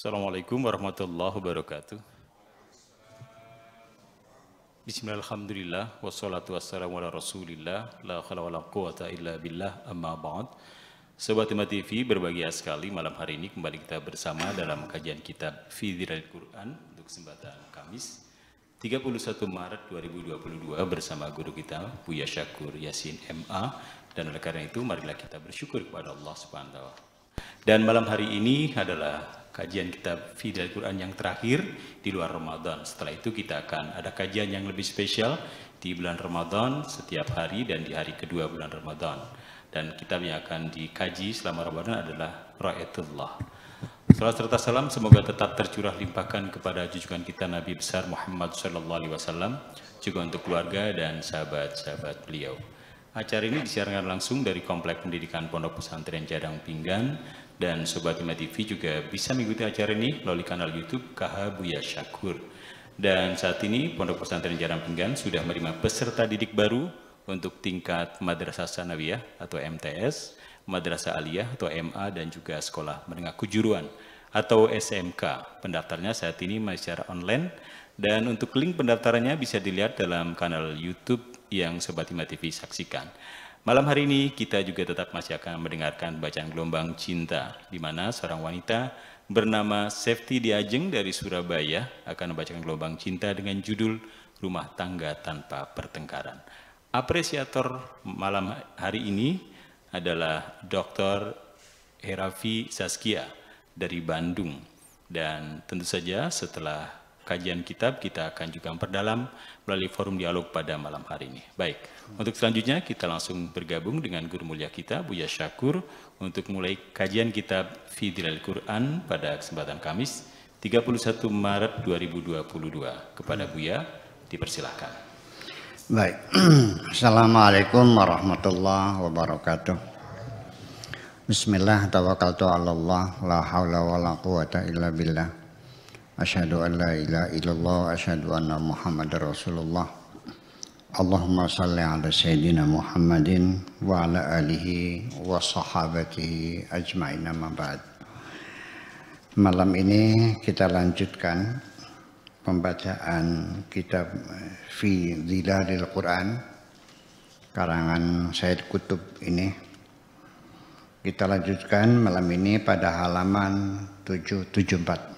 Assalamualaikum warahmatullahi wabarakatuh. Bismillahirrahmanirrahim. Wassalatu wassalamu ala rasulillah. La khala wa la quwata illa billah amma ba'd. Sobat Hima TV, berbahagia sekali malam hari ini kembali kita bersama dalam kajian kitab Fi Dhilal Quran untuk kesempatan Kamis 31 Maret 2022 bersama guru kita Buya Syakur Yasin MA. Dan oleh karena itu marilah kita bersyukur kepada Allah Subhanahu wa Ta'ala. Dan malam hari ini adalah kajian kitab Fi Dhilal Quran yang terakhir di luar Ramadan. Setelah itu kita akan ada kajian yang lebih spesial di bulan Ramadan setiap hari dan di hari kedua bulan Ramadan. Dan kitab yang akan dikaji selama Ramadan adalah Ra'yatullah. Salat serta salam semoga tetap tercurah limpahkan kepada junjungan kita Nabi besar Muhammad SAW, juga untuk keluarga dan sahabat-sahabat beliau. Acara ini disiarkan langsung dari Komplek Pendidikan Pondok Pesantren Jadang Pinggan, dan Sobat Hima TV juga bisa mengikuti acara ini melalui kanal YouTube KH Buya Syakur. Dan saat ini Pondok Pesantren Jadang Pinggan sudah menerima peserta didik baru untuk tingkat Madrasah Sanawiyah atau MTS, Madrasah Aliyah atau MA, dan juga Sekolah Menengah Kejuruan atau SMK. Pendaftarnya saat ini masih secara online, dan untuk link pendaftarannya bisa dilihat dalam kanal YouTube yang Sobat Hima TV saksikan. Malam hari ini kita juga tetap masih akan mendengarkan bacaan gelombang cinta, di mana seorang wanita bernama Sefti Diajeng dari Surabaya akan membacakan gelombang cinta dengan judul Rumah Tangga Tanpa Pertengkaran. Apresiator malam hari ini adalah Dr. Herafi Saskia dari Bandung. Dan tentu saja setelah kajian kitab kita akan juga memperdalam melalui forum dialog pada malam hari ini. Baik, untuk selanjutnya kita langsung bergabung dengan guru mulia kita Buya Syakur untuk mulai kajian kitab Fi Dhilal Quran pada kesempatan Kamis 31 Maret 2022. Kepada Buya dipersilahkan. Baik, Assalamualaikum warahmatullahi wabarakatuh. Bismillah, tawakkaltu ala Allah, la hawla wa la quwata illa billah. Asyhadu an la ilaha illallah, asyhadu anna Muhammadar Rasulullah. Allahumma salli ala Sayyidina Muhammadin wa ala alihi wa sahabatihi ajma'in, amma ba'd. Malam ini kita lanjutkan pembacaan kitab Fi Dhilal Quran karangan Said Qutb ini. Kita lanjutkan malam ini pada halaman 774.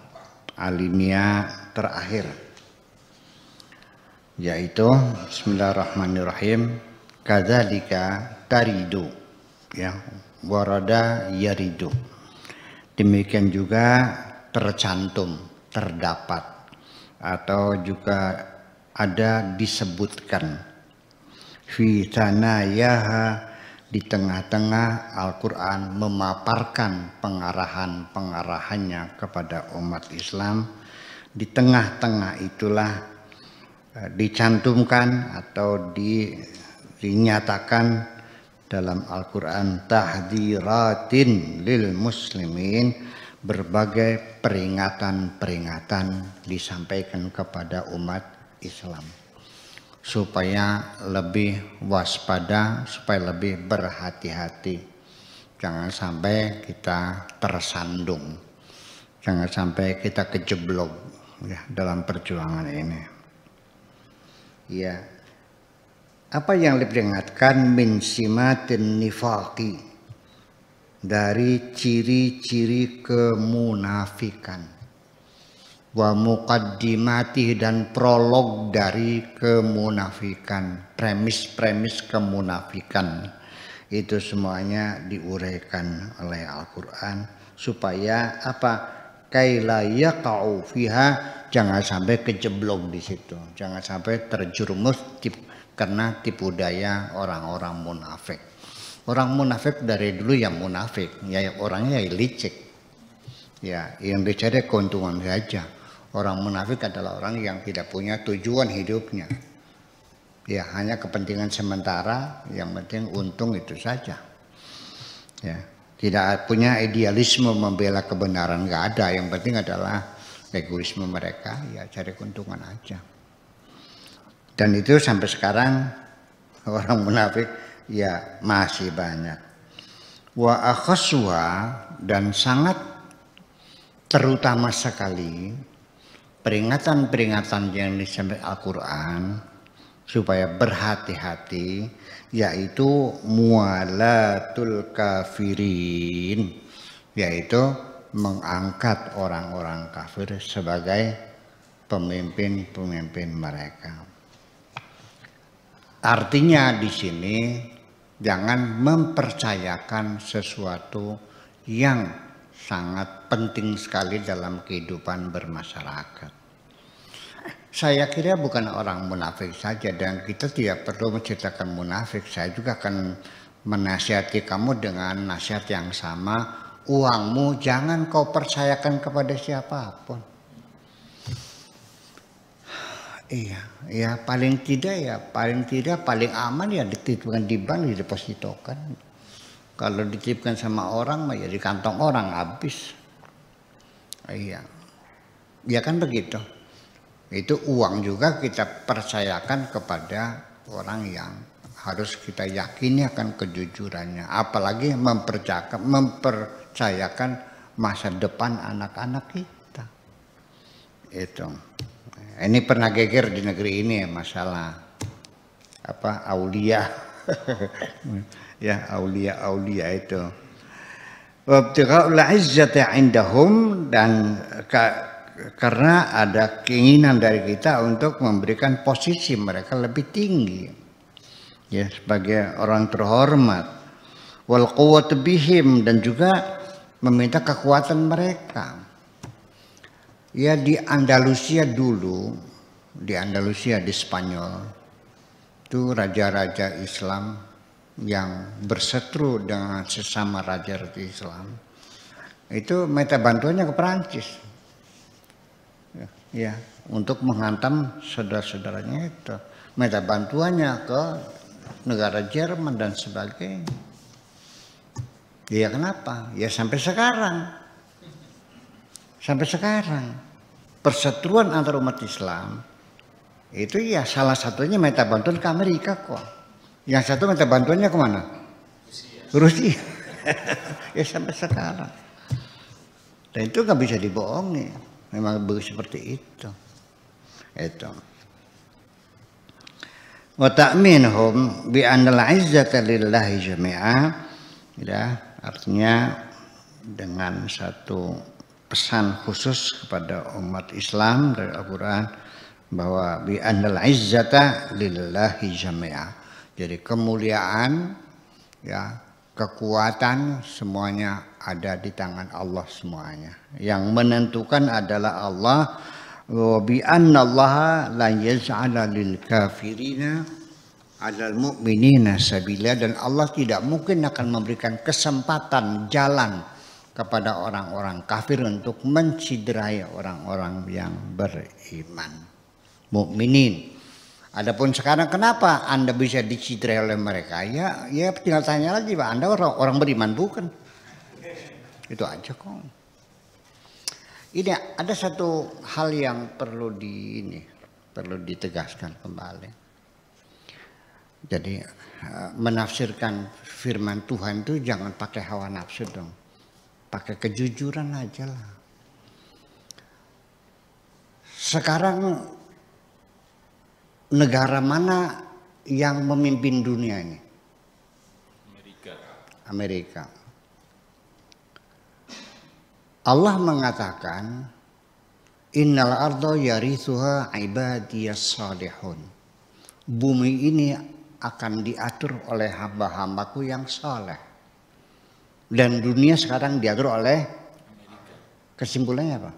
Alinea terakhir, yaitu Bismillahirrahmanirrahim, kadzalika taridu, ya, warada yaridu. Demikian juga tercantum, terdapat, atau juga ada disebutkan fi tanayaha, di tengah-tengah Al-Quran memaparkan pengarahan-pengarahannya kepada umat Islam. Di tengah-tengah itulah dicantumkan atau dinyatakan dalam Al-Quran tahdhiratin lil muslimin, berbagai peringatan-peringatan disampaikan kepada umat Islam supaya lebih waspada, supaya lebih berhati-hati. Jangan sampai kita tersandung, jangan sampai kita kejeblok, ya, dalam perjuangan ini. Ya, apa yang diperingatkan min simatin nifaqi, dari ciri-ciri kemunafikan. Wa muqaddimati, dan prolog dari kemunafikan, premis-premis kemunafikan. Itu semuanya diuraikan oleh Al-Quran supaya apa? Kaila yaqa'u fiha, jangan sampai kejeblok di situ, jangan sampai terjerumus karena tipu daya orang-orang munafik. Orang munafik dari dulu yang munafik, ya orangnya ya licik, ya yang dicari keuntungan saja. Orang munafik adalah orang yang tidak punya tujuan hidupnya, ya hanya kepentingan sementara, yang penting untung itu saja, ya tidak punya idealisme membela kebenaran, nggak ada, yang penting adalah egoisme mereka, ya cari keuntungan aja. Dan itu sampai sekarang orang munafik ya masih banyak. Wa akhaswa, dan sangat terutama sekali peringatan-peringatan yang disampaikan Al-Quran supaya berhati-hati, yaitu mualatul kafirin, yaitu mengangkat orang-orang kafir sebagai pemimpin-pemimpin mereka. Artinya di sini jangan mempercayakan sesuatu yang sangat penting sekali dalam kehidupan bermasyarakat. Saya kira bukan orang munafik saja, dan kita tidak perlu menceritakan munafik. Saya juga akan menasihati kamu dengan nasihat yang sama. Uangmu jangan kau percayakan kepada siapapun. Iya, ya paling tidak paling aman ya dititipkan di bank, didepositokan. Kalau dititipkan sama orang ya di kantong orang habis. Iya, ya kan begitu. Itu uang juga kita percayakan kepada orang yang harus kita yakini akan kejujurannya. Apalagi mempercayakan masa depan anak-anak kita. Itu. Ini pernah geger di negeri ini masalah aulia. Ya, aulia itu. Wabtigha'ul 'izzati 'indahum, dan karena ada keinginan dari kita untuk memberikan posisi mereka lebih tinggi, ya, sebagai orang terhormat. Wal quwwatu bihim, dan juga meminta kekuatan mereka. Ya, di Andalusia dulu, di Spanyol, itu raja-raja Islam yang berseteru dengan sesama raja Islam, itu minta bantuannya ke Perancis. Ya, untuk menghantam saudara-saudaranya itu, minta bantuannya ke negara Jerman dan sebagainya. Ya kenapa? Ya sampai sekarang perseteruan antar umat Islam itu ya salah satunya minta bantuan ke Amerika kok. Yang satu minta bantuannya kemana? Rusia. Ya sampai sekarang. Dan itu nggak bisa dibohongi. Memang seperti itu. Itu. Wa ta'minhum bi anal 'izzata lillahi jami'a. Ya, artinya dengan satu pesan khusus kepada umat Islam dari Al-Quran bahwa bi anal 'izzata lillahi jami'a. Jadi kemuliaan, ya, kekuatan semuanya ada di tangan Allah semuanya. Yang menentukan adalah Allah. Wa bi annallaha la yaj'ala lil kafirina 'alal mu'minina sabila, dan Allah tidak mungkin akan memberikan kesempatan jalan kepada orang-orang kafir untuk menciderai orang-orang yang beriman, mukminin. Adapun sekarang kenapa Anda bisa diciderai oleh mereka? Ya tinggal tanya lagi, Pak. Anda orang beriman bukan? Itu aja kok. Ini ada satu hal yang perlu ditegaskan kembali. Jadi menafsirkan firman Tuhan itu jangan pakai hawa nafsu dong. Pakai kejujuran aja lah. Sekarang negara mana yang memimpin dunia ini? Amerika. Allah mengatakan, innal arda yarithuha ibadiyas salihun. Bumi ini akan diatur oleh hamba-hambaku yang saleh. Dan dunia sekarang diatur oleh Amerika. Kesimpulannya apa?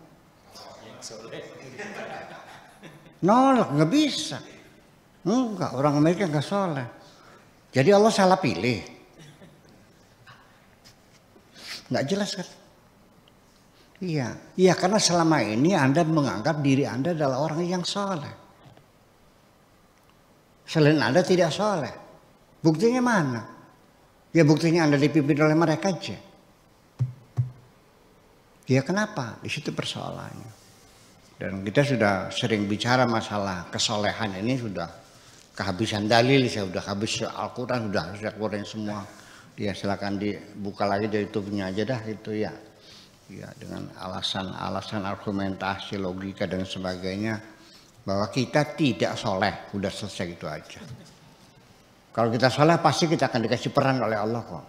Nolak, nggak bisa. Enggak, orang Amerika nggak soleh. Jadi Allah salah pilih. Nggak jelas kan? Iya, karena selama ini Anda menganggap diri Anda adalah orang yang soleh. Selain Anda tidak soleh. Buktinya mana? Ya buktinya Anda dipimpin oleh mereka aja. Ya kenapa? Di situ persoalannya. Dan kita sudah sering bicara masalah kesolehan ini, sudah kehabisan dalil, saya sudah habis Al-Quran, sudah keluarin semua. Ya silakan dibuka lagi dari YouTube-nya aja dah itu ya. ya dengan alasan-alasan argumentasi, logika dan sebagainya bahwa kita tidak soleh, udah selesai gitu aja. Kalau kita soleh pasti kita akan dikasih peran oleh Allah kok.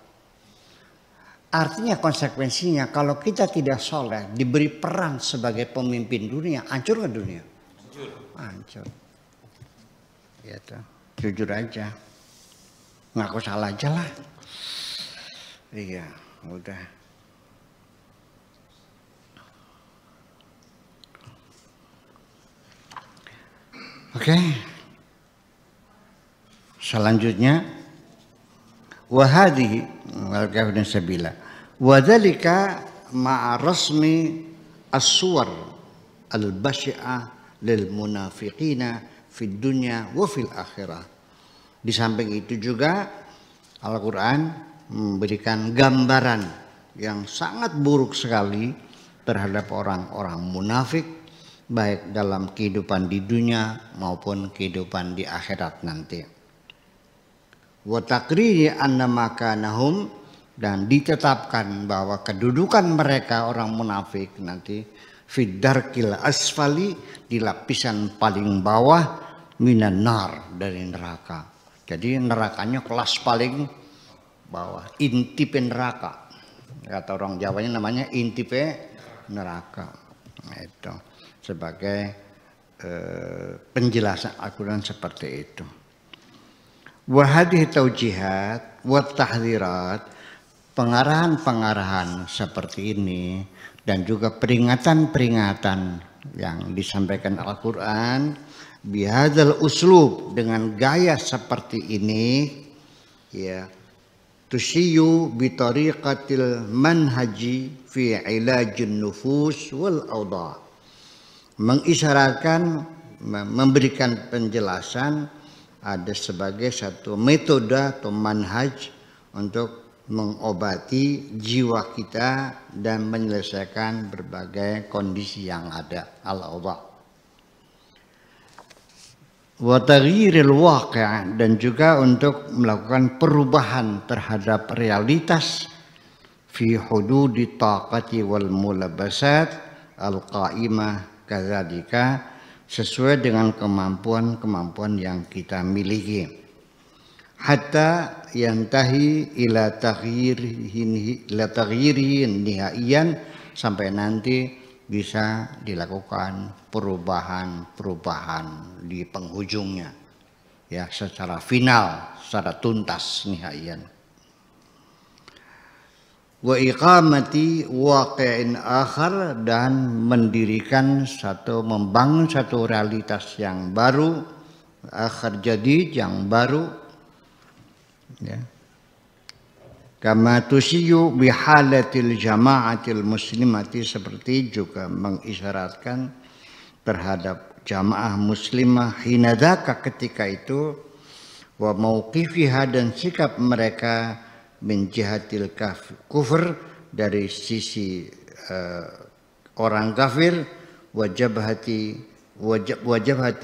Artinya konsekuensinya kalau kita tidak soleh diberi peran sebagai pemimpin dunia, hancur nggak dunia? Hancur. Gitu. Jujur aja, ngaku salah aja lah. Iya, udah. Oke. Selanjutnya wahadi wal-kafirun sabila wadzalika ma'a rasmi as-suwar al-basyi'ah lil munafiqina fid dunya wa fil akhirah. Di samping itu juga Al-Qur'an memberikan gambaran yang sangat buruk sekali terhadap orang-orang munafik baik dalam kehidupan di dunia maupun kehidupan di akhirat nanti. Wa taqriri anna makanahum, dan ditetapkan bahwa kedudukan mereka orang munafik nanti fid darkil asfali, di lapisan paling bawah, minan nar, dari neraka. Jadi nerakanya kelas paling bawah, intipe neraka. Kata orang Jawanya namanya intipe neraka. Nah, itu sebagai penjelasan Al-Quran seperti itu. Wa hadhihi taujihat wa tahdhirat, pengarahan-pengarahan seperti ini dan juga peringatan-peringatan yang disampaikan Al-Qur'an bihadzal uslub, dengan gaya seperti ini, ya, tusiyu bi tariqatil manhaji fi ilajin nufus wal awda, mengisyaratkan, memberikan penjelasan ada sebagai satu metode atau manhaj untuk mengobati jiwa kita dan menyelesaikan berbagai kondisi yang ada. Al-awda wa taghyiril waqi', dan juga untuk melakukan perubahan terhadap realitas fi hududi taqati wal mulabasat al-qa'imah kadzalika, sesuai dengan kemampuan-kemampuan yang kita miliki. Hatta yantahi ila taghyirihi nihaiyan, sampai nanti bisa dilakukan perubahan-perubahan di penghujungnya, ya, secara final, secara tuntas, nihaiyan. Wa iqamati waqi'in akhar, dan mendirikan membangun satu realitas yang baru, akhir jadid, yang baru, ya. Kama tusiyu bihalatil jama'atil muslimati, seperti juga mengisyaratkan terhadap jamaah muslimah hinadaka, ketika itu, wa mauqifiha, dan sikap mereka min jihatil kufur, dari sisi orang kafir, wajabhati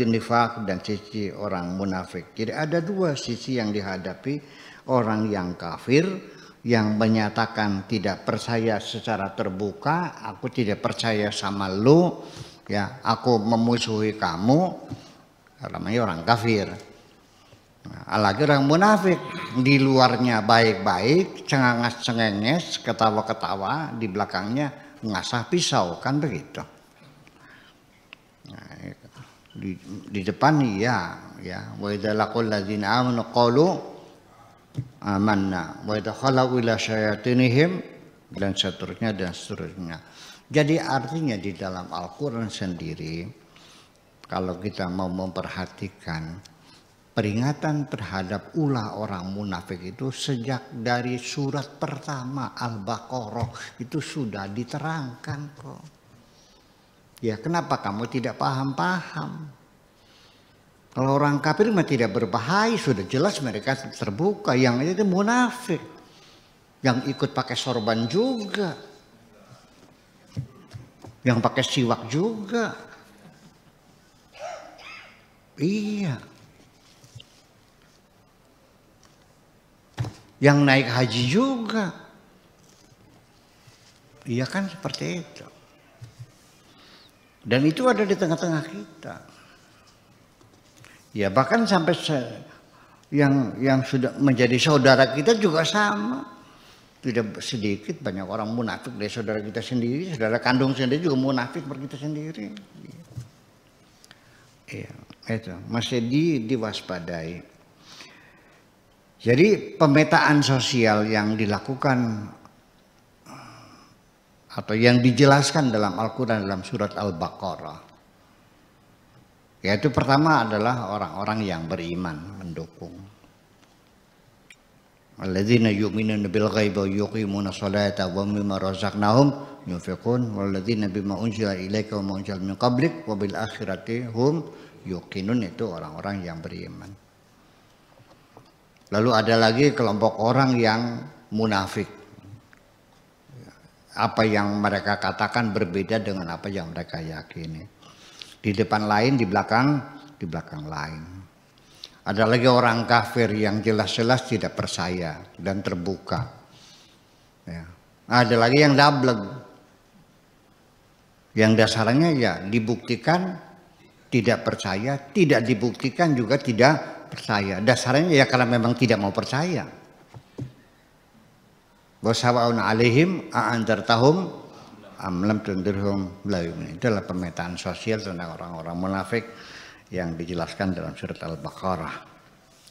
nifaq, dan sisi orang munafik. Jadi ada dua sisi yang dihadapi: orang yang kafir yang menyatakan tidak percaya secara terbuka, aku tidak percaya sama lu, ya, aku memusuhi kamu, namanya orang kafir. Nah, lagi orang munafik, di luarnya baik-baik, cengenges, ketawa-ketawa, di belakangnya ngasah pisau, kan begitu. Nah, di depan ya, wa idza laqul ladzina amanu qalu amanna wa idza khalau ila syayatinihim, dan seterusnya dan seterusnya. Jadi artinya di dalam Al-Qur'an sendiri, kalau kita mau memperhatikan peringatan terhadap ulah orang munafik itu sejak dari surat pertama Al-Baqarah itu sudah diterangkan kok. Ya, kenapa kamu tidak paham-paham? Kalau orang kafir mah tidak berbahaya, sudah jelas mereka terbuka. Yang itu munafik, yang ikut pakai sorban juga, yang pakai siwak juga. Iya. Yang naik haji juga. Iya kan seperti itu. Dan itu ada di tengah-tengah kita. Ya bahkan sampai yang sudah menjadi saudara kita juga sama. Tidak sedikit banyak orang munafik dari saudara kita sendiri, saudara kandung sendiri juga munafik seperti kita sendiri. Iya, itu masih diwaspadai. Jadi pemetaan sosial yang dilakukan atau yang dijelaskan dalam Al-Quran dalam surat Al-Baqarah, yaitu pertama adalah orang-orang yang beriman mendukung. Alladzina yu'minuna bil ghaibi wa yuqimuna sholata wa mimma razaqnahum yunfiqun walladzina bima unzila ilaika wa ma unzila min qablik wa bil akhirati hum yuqinun, itu orang-orang yang beriman. Lalu ada lagi kelompok orang yang munafik. Apa yang mereka katakan berbeda dengan apa yang mereka yakini. Di depan lain, di belakang lain. Ada lagi orang kafir yang jelas-jelas tidak percaya dan terbuka. Ya. Ada lagi yang dablek. Yang dasarnya ya dibuktikan tidak percaya, tidak dibuktikan juga tidak percaya. Dasarnya ya karena memang tidak mau percaya. Wasawa'un alaihim a'andartahum am lam tundirhum la yu'minun. Itulah pemetaan sosial tentang orang-orang munafik yang dijelaskan dalam surat Al-Baqarah.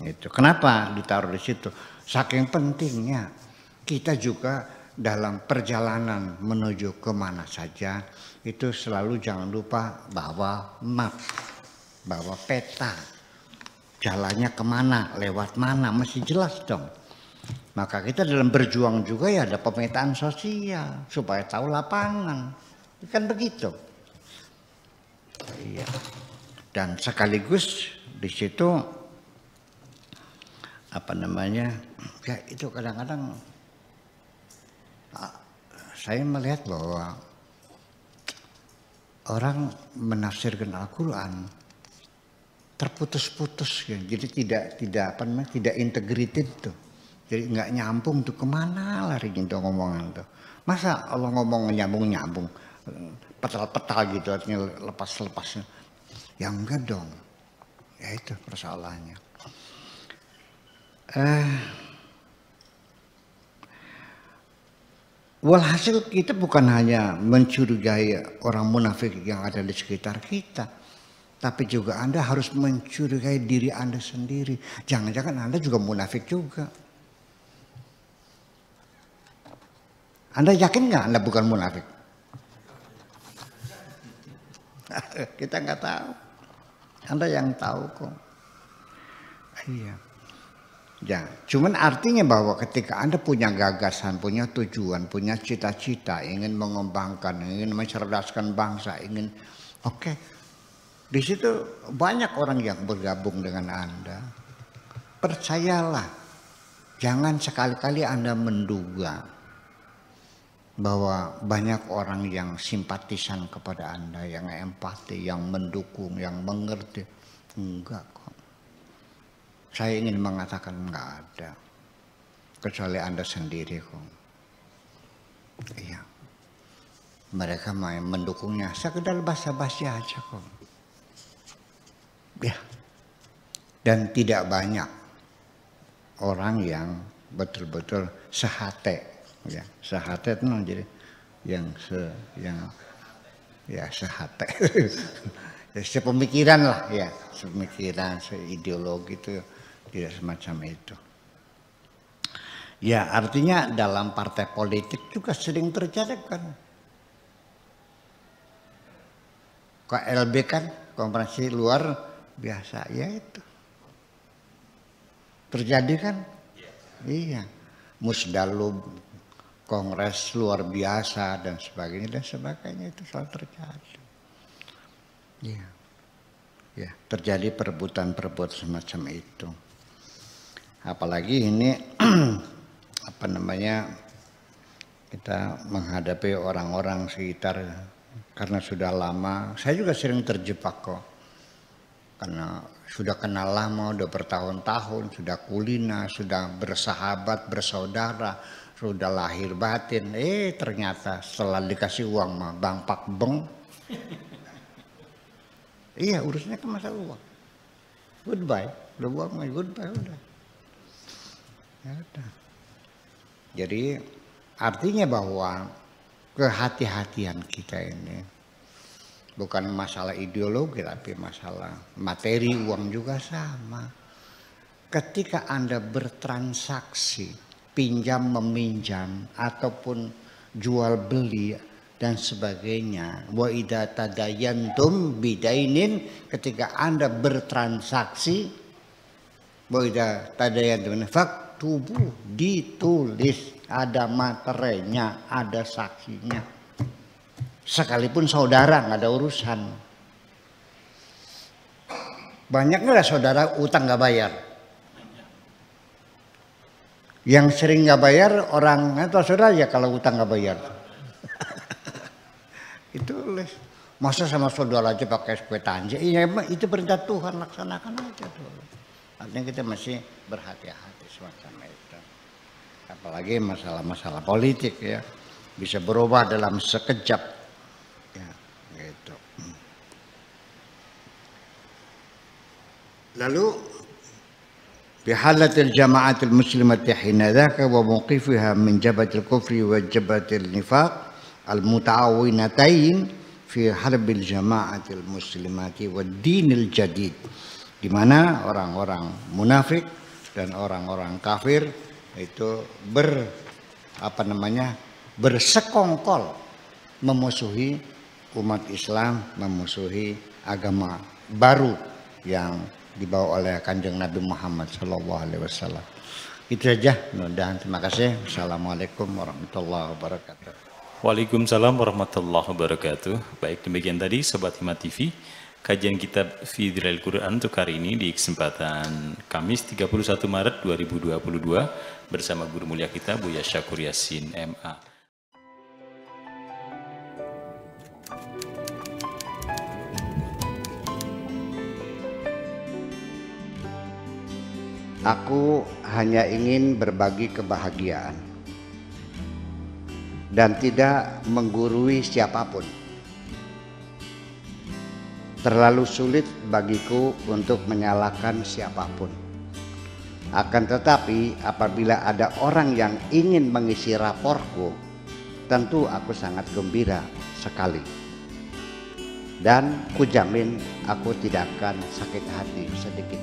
Itu kenapa ditaruh di situ? Saking pentingnya kita juga dalam perjalanan menuju kemana saja itu selalu jangan lupa bawa map, bawa peta, jalannya kemana, lewat mana, mesti jelas dong. Maka kita dalam berjuang juga ya ada pemetaan sosial supaya tahu lapangan, kan begitu. Iya. Dan sekaligus di situ apa namanya? Ya itu kadang-kadang saya melihat bahwa orang menafsirkan Al-Quran terputus-putus ya, jadi tidak integrated tuh. Jadi nggak nyambung tuh, kemana lari gitu ngomongan tuh. Masa Allah ngomong nyambung petal-petal gitu artinya lepas-lepasnya. Ya enggak dong. Ya itu persoalannya. Walhasil kita bukan hanya mencurigai orang munafik yang ada di sekitar kita, tapi juga Anda harus mencurigai diri Anda sendiri. Jangan-jangan Anda juga munafik juga. Anda yakin nggak Anda bukan munafik? Kita nggak tahu. Anda yang tahu kok. Iya. Ya, cuman artinya bahwa ketika Anda punya gagasan, punya tujuan, punya cita-cita, ingin mengembangkan, ingin mencerdaskan bangsa, ingin oke. Di situ banyak orang yang bergabung dengan Anda. Percayalah. Jangan sekali-kali Anda menduga bahwa banyak orang yang simpatisan kepada Anda, yang empati, yang mendukung, yang mengerti. Enggak kok. Saya ingin mengatakan enggak ada. Kecuali Anda sendiri kok. Iya. Mereka main mendukungnya sekedar basa-basi aja kok. Ya. Dan tidak banyak orang yang betul-betul sehate. Ya, sehate itu jadi yang sehate. Ya, sepemikiran lah ya, sepemikiran, seideologi itu tidak semacam itu. Ya, artinya dalam partai politik juga sering terjadi kan. KLB kan, konferensi luar biasa, ya itu. Terjadi kan? Iya. Musdalub, kongres luar biasa dan sebagainya itu selalu terjadi. Ya, ya terjadi perebutan semacam itu. Apalagi ini apa namanya, kita menghadapi orang-orang sekitar karena sudah lama. Saya juga sering terjebak kok, karena sudah kenal lama, udah bertahun-tahun, sudah kulina, sudah bersahabat, bersaudara. sudah lahir batin, ternyata setelah dikasih uang mah Bang Pak Beng. Iya, urusnya kan masalah uang. Goodbye, udah uang mah goodbye udah. Ya udah. Jadi artinya bahwa kehati-hatian kita ini bukan masalah ideologi tapi masalah materi, uang juga sama. Ketika Anda bertransaksi, pinjam meminjam ataupun jual beli dan sebagainya, wa idza tadayantum bidainin, ketika Anda bertransaksi, wa idza tadayantum faktubu, ditulis, ada materinya, ada saksinya. Sekalipun saudara nggak ada urusan. Banyak nggak saudara utang nggak bayar? Yang sering nggak bayar orang atau saudara ya kalau utang nggak bayar. Itu masa sama saudara aja pakai SPT aja. Iya, itu perintah Tuhan, laksanakan aja dulu. Artinya kita masih berhati-hati semacam itu. Apalagi masalah-masalah politik ya, bisa berubah dalam sekejap. Ya, gitu. Lalu بحالة الجماعة المسلمة حين ذاك وموقفها من جبهة الكفر وجبهة النفاق المتعاونتين في حرب الجماعة المسلمات والدين الجديد, di mana orang-orang munafik dan orang-orang kafir itu bersekongkol memusuhi umat Islam, memusuhi agama baru yang dibawa oleh Kanjeng Nabi Muhammad SAW. Itu saja, mudah-mudahan. Terima kasih. Assalamualaikum warahmatullahi wabarakatuh. Waalaikumsalam warahmatullahi wabarakatuh. Baik, demikian tadi Sobat Himmat TV, kajian kitab Fidril Quran untuk hari ini di kesempatan Kamis 31 Maret 2022 bersama guru mulia kita Buya Syakur Yasin MA. Aku hanya ingin berbagi kebahagiaan dan tidak menggurui siapapun. Terlalu sulit bagiku untuk menyalahkan siapapun. Akan tetapi apabila ada orang yang ingin mengisi raporku, tentu aku sangat gembira sekali. Dan kujamin aku tidak akan sakit hati sedikit.